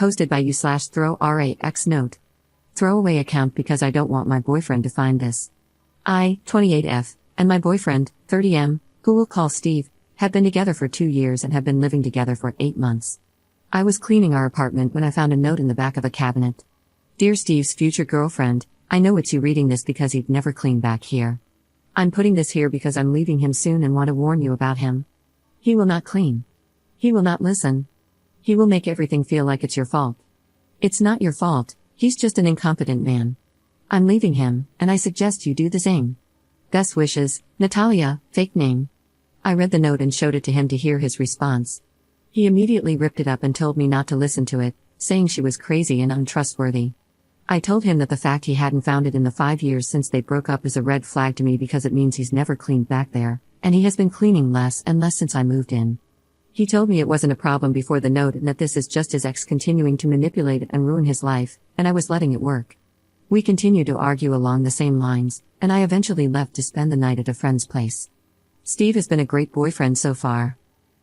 Posted by you/throw_RAX note. Throwaway account because I don't want my boyfriend to find this. I, 28F, and my boyfriend, 30M, who we'll call Steve, have been together for 2 years and have been living together for 8 months. I was cleaning our apartment when I found a note in the back of a cabinet. Dear Steve's future girlfriend, I know it's you reading this because he'd never clean back here. I'm putting this here because I'm leaving him soon and want to warn you about him. He will not clean. He will not listen. He will make everything feel like it's your fault. It's not your fault, he's just an incompetent man. I'm leaving him, and I suggest you do the same. Best wishes, Natalia, fake name. I read the note and showed it to him to hear his response. He immediately ripped it up and told me not to listen to it, saying she was crazy and untrustworthy. I told him that the fact he hadn't found it in the 5 years since they broke up is a red flag to me because it means he's never cleaned back there, and he has been cleaning less and less since I moved in. He told me it wasn't a problem before the note and that this is just his ex continuing to manipulate and ruin his life, and I was letting it work. We continued to argue along the same lines, and I eventually left to spend the night at a friend's place. Steve has been a great boyfriend so far.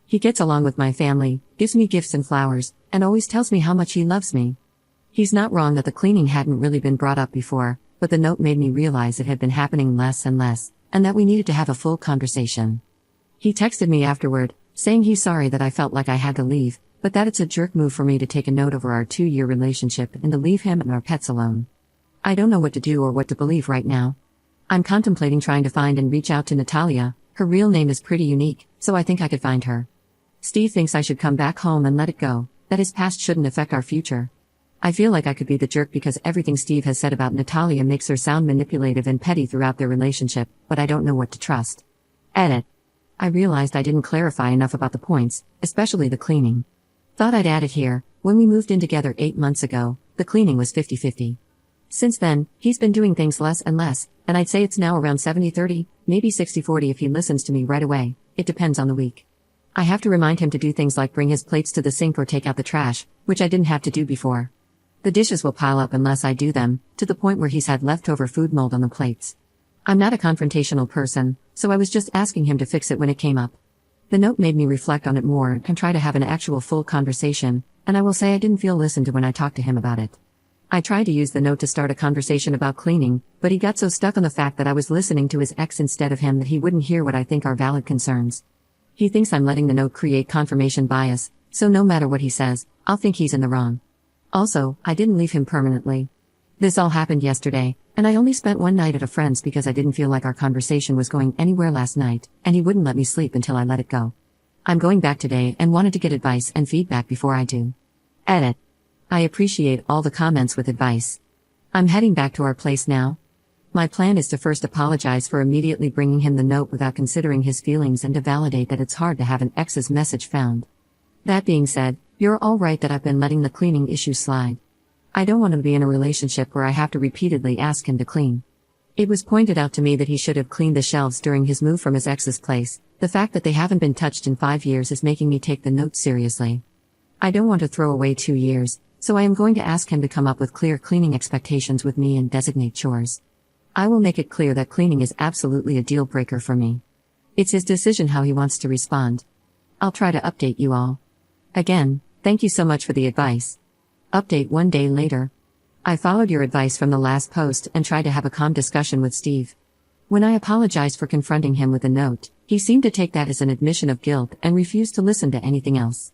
He gets along with my family, gives me gifts and flowers, and always tells me how much he loves me. He's not wrong that the cleaning hadn't really been brought up before, but the note made me realize it had been happening less and less, and that we needed to have a full conversation. He texted me afterward, saying he's sorry that I felt like I had to leave, but that it's a jerk move for me to take a note over our 2-year relationship and to leave him and our pets alone. I don't know what to do or what to believe right now. I'm contemplating trying to find and reach out to Natalia. Her real name is pretty unique, so I think I could find her. Steve thinks I should come back home and let it go, that his past shouldn't affect our future. I feel like I could be the jerk because everything Steve has said about Natalia makes her sound manipulative and petty throughout their relationship, but I don't know what to trust. Edit. I realized I didn't clarify enough about the points, especially the cleaning. Thought I'd add it here. When we moved in together 8 months ago, the cleaning was 50-50. Since then, he's been doing things less and less, and I'd say it's now around 70-30, maybe 60-40 if he listens to me right away. It depends on the week. I have to remind him to do things like bring his plates to the sink or take out the trash, which I didn't have to do before. The dishes will pile up unless I do them, to the point where he's had leftover food mold on the plates. I'm not a confrontational person, so I was just asking him to fix it when it came up. The note made me reflect on it more and try to have an actual full conversation, and I will say I didn't feel listened to when I talked to him about it. I tried to use the note to start a conversation about cleaning, but he got so stuck on the fact that I was listening to his ex instead of him that he wouldn't hear what I think are valid concerns. He thinks I'm letting the note create confirmation bias, so no matter what he says, I'll think he's in the wrong. Also, I didn't leave him permanently. This all happened yesterday, and I only spent one night at a friend's because I didn't feel like our conversation was going anywhere last night, and he wouldn't let me sleep until I let it go. I'm going back today and wanted to get advice and feedback before I do. Edit. I appreciate all the comments with advice. I'm heading back to our place now. My plan is to first apologize for immediately bringing him the note without considering his feelings and to validate that it's hard to have an ex's message found. That being said, you're all right that I've been letting the cleaning issue slide. I don't want to be in a relationship where I have to repeatedly ask him to clean. It was pointed out to me that he should have cleaned the shelves during his move from his ex's place. The fact that they haven't been touched in 5 years is making me take the note seriously. I don't want to throw away 2 years, so I am going to ask him to come up with clear cleaning expectations with me and designate chores. I will make it clear that cleaning is absolutely a deal breaker for me. It's his decision how he wants to respond. I'll try to update you all. Again, thank you so much for the advice. Update 1 day later. I followed your advice from the last post and tried to have a calm discussion with Steve. When I apologized for confronting him with a note, he seemed to take that as an admission of guilt and refused to listen to anything else.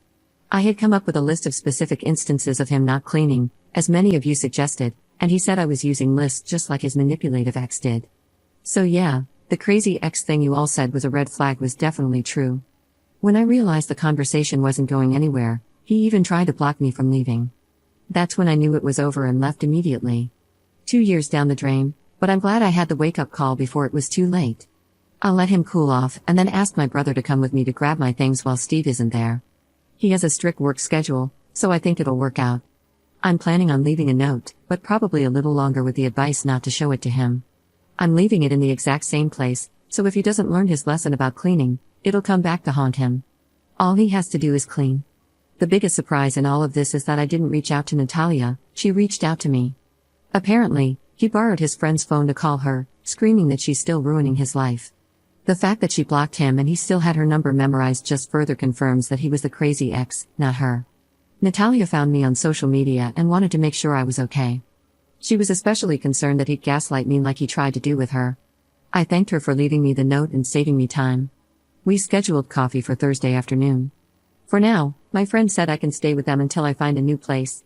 I had come up with a list of specific instances of him not cleaning, as many of you suggested, and he said I was using lists just like his manipulative ex did. So yeah, the crazy ex thing you all said was a red flag was definitely true. When I realized the conversation wasn't going anywhere, he even tried to block me from leaving. That's when I knew it was over and left immediately. 2 years down the drain, but I'm glad I had the wake-up call before it was too late. I'll let him cool off and then ask my brother to come with me to grab my things while Steve isn't there. He has a strict work schedule, so I think it'll work out. I'm planning on leaving a note, but probably a little longer with the advice not to show it to him. I'm leaving it in the exact same place, so if he doesn't learn his lesson about cleaning, it'll come back to haunt him. All he has to do is clean. The biggest surprise in all of this is that I didn't reach out to Natalia, she reached out to me. Apparently, he borrowed his friend's phone to call her, screaming that she's still ruining his life. The fact that she blocked him and he still had her number memorized just further confirms that he was the crazy ex, not her. Natalia found me on social media and wanted to make sure I was okay. She was especially concerned that he'd gaslight me like he tried to do with her. I thanked her for leaving me the note and saving me time. We scheduled coffee for Thursday afternoon. For now, my friend said I can stay with them until I find a new place.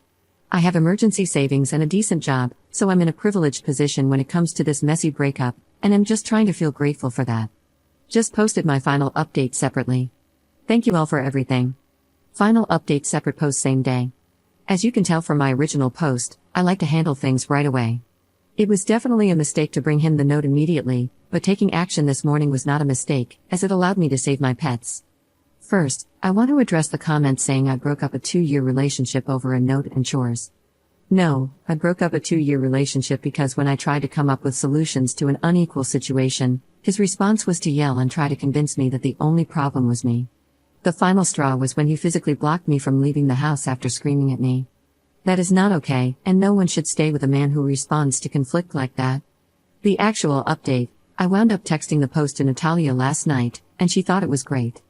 I have emergency savings and a decent job, so I'm in a privileged position when it comes to this messy breakup, and I'm just trying to feel grateful for that. Just posted my final update separately. Thank you all for everything. Final update separate post same day. As you can tell from my original post, I like to handle things right away. It was definitely a mistake to bring him the note immediately, but taking action this morning was not a mistake, as it allowed me to save my pets. First, I want to address the comments saying I broke up a 2-year relationship over a note and chores. No, I broke up a 2-year relationship because when I tried to come up with solutions to an unequal situation, his response was to yell and try to convince me that the only problem was me. The final straw was when he physically blocked me from leaving the house after screaming at me. That is not okay, and no one should stay with a man who responds to conflict like that. The actual update: I wound up texting the post to Natalia last night, and she thought it was great.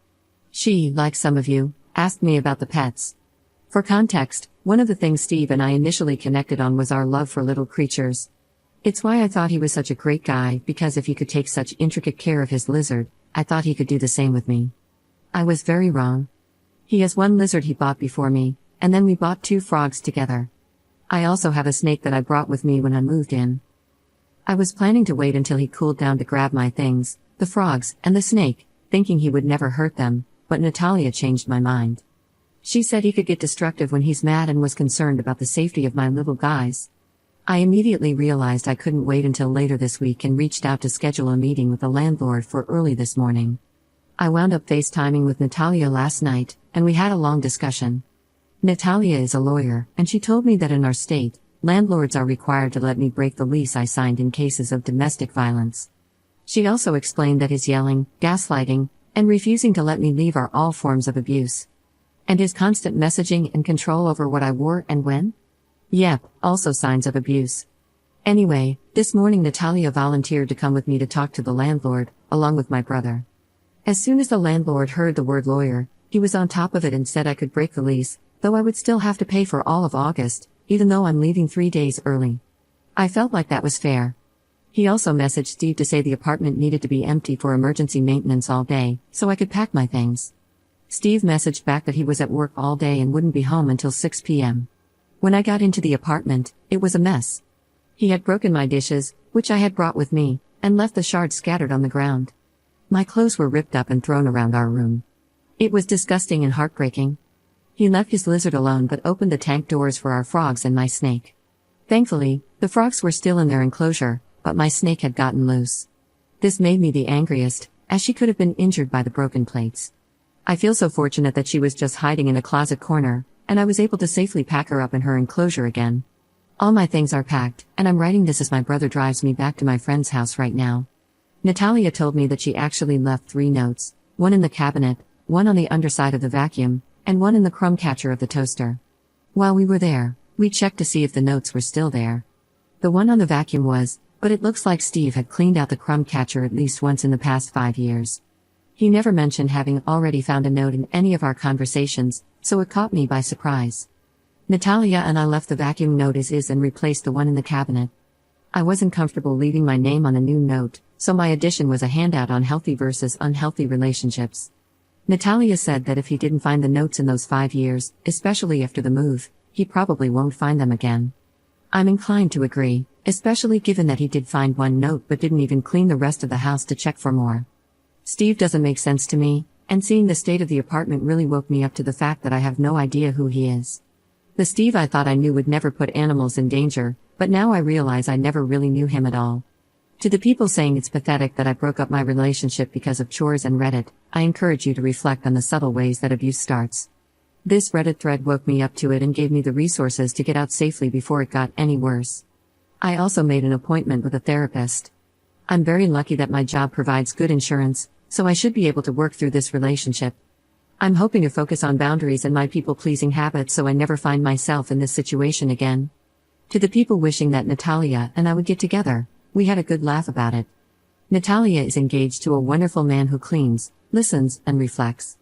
She, like some of you, asked me about the pets. For context, one of the things Steve and I initially connected on was our love for little creatures. It's why I thought he was such a great guy, because if he could take such intricate care of his lizard, I thought he could do the same with me. I was very wrong. He has one lizard he bought before me, and then we bought 2 frogs together. I also have a snake that I brought with me when I moved in. I was planning to wait until he cooled down to grab my things, the frogs and the snake, thinking he would never hurt them, but Natalia changed my mind. She said he could get destructive when he's mad and was concerned about the safety of my little guys. I immediately realized I couldn't wait until later this week and reached out to schedule a meeting with the landlord for early this morning. I wound up FaceTiming with Natalia last night, and we had a long discussion. Natalia is a lawyer, and she told me that in our state, landlords are required to let me break the lease I signed in cases of domestic violence. She also explained that his yelling, gaslighting, and refusing to let me leave are all forms of abuse. And his constant messaging and control over what I wore and when? Yep, also signs of abuse. Anyway, this morning Natalia volunteered to come with me to talk to the landlord, along with my brother. As soon as the landlord heard the word lawyer, he was on top of it and said I could break the lease, though I would still have to pay for all of August, even though I'm leaving 3 days early. I felt like that was fair. He also messaged Steve to say the apartment needed to be empty for emergency maintenance all day, so I could pack my things. Steve messaged back that he was at work all day and wouldn't be home until 6 p.m. When I got into the apartment, it was a mess. He had broken my dishes, which I had brought with me, and left the shards scattered on the ground. My clothes were ripped up and thrown around our room. It was disgusting and heartbreaking. He left his lizard alone but opened the tank doors for our frogs and my snake. Thankfully, the frogs were still in their enclosure, but my snake had gotten loose. This made me the angriest, as she could have been injured by the broken plates. I feel so fortunate that she was just hiding in a closet corner, and I was able to safely pack her up in her enclosure again. All my things are packed, and I'm writing this as my brother drives me back to my friend's house right now. Natalia told me that she actually left 3 notes, one in the cabinet, one on the underside of the vacuum, and one in the crumb catcher of the toaster. While we were there, we checked to see if the notes were still there. The one on the vacuum was, but it looks like Steve had cleaned out the crumb catcher at least once in the past 5 years. He never mentioned having already found a note in any of our conversations, so it caught me by surprise. Natalia and I left the vacuum note as is and replaced the one in the cabinet. I wasn't comfortable leaving my name on a new note, so my addition was a handout on healthy versus unhealthy relationships. Natalia said that if he didn't find the notes in those 5 years, especially after the move, he probably won't find them again. I'm inclined to agree, especially given that he did find one note but didn't even clean the rest of the house to check for more. Steve doesn't make sense to me, and seeing the state of the apartment really woke me up to the fact that I have no idea who he is. The Steve I thought I knew would never put animals in danger, but now I realize I never really knew him at all. To the people saying it's pathetic that I broke up my relationship because of chores and Reddit, I encourage you to reflect on the subtle ways that abuse starts. This Reddit thread woke me up to it and gave me the resources to get out safely before it got any worse. I also made an appointment with a therapist. I'm very lucky that my job provides good insurance, so I should be able to work through this relationship. I'm hoping to focus on boundaries and my people-pleasing habits so I never find myself in this situation again. To the people wishing that Natalia and I would get together, we had a good laugh about it. Natalia is engaged to a wonderful man who cleans, listens, and reflects.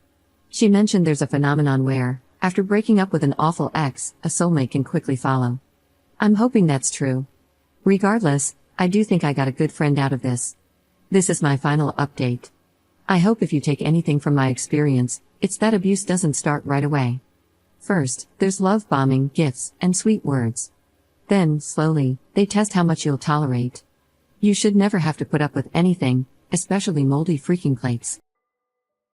She mentioned there's a phenomenon where, After breaking up with an awful ex, a soulmate can quickly follow. I'm hoping that's true. Regardless, I do think I got a good friend out of this. This is my final update. I hope if you take anything from my experience, it's that abuse doesn't start right away. First, there's love bombing, gifts, and sweet words. Then, slowly, they test how much you'll tolerate. You should never have to put up with anything, especially moldy freaking plates.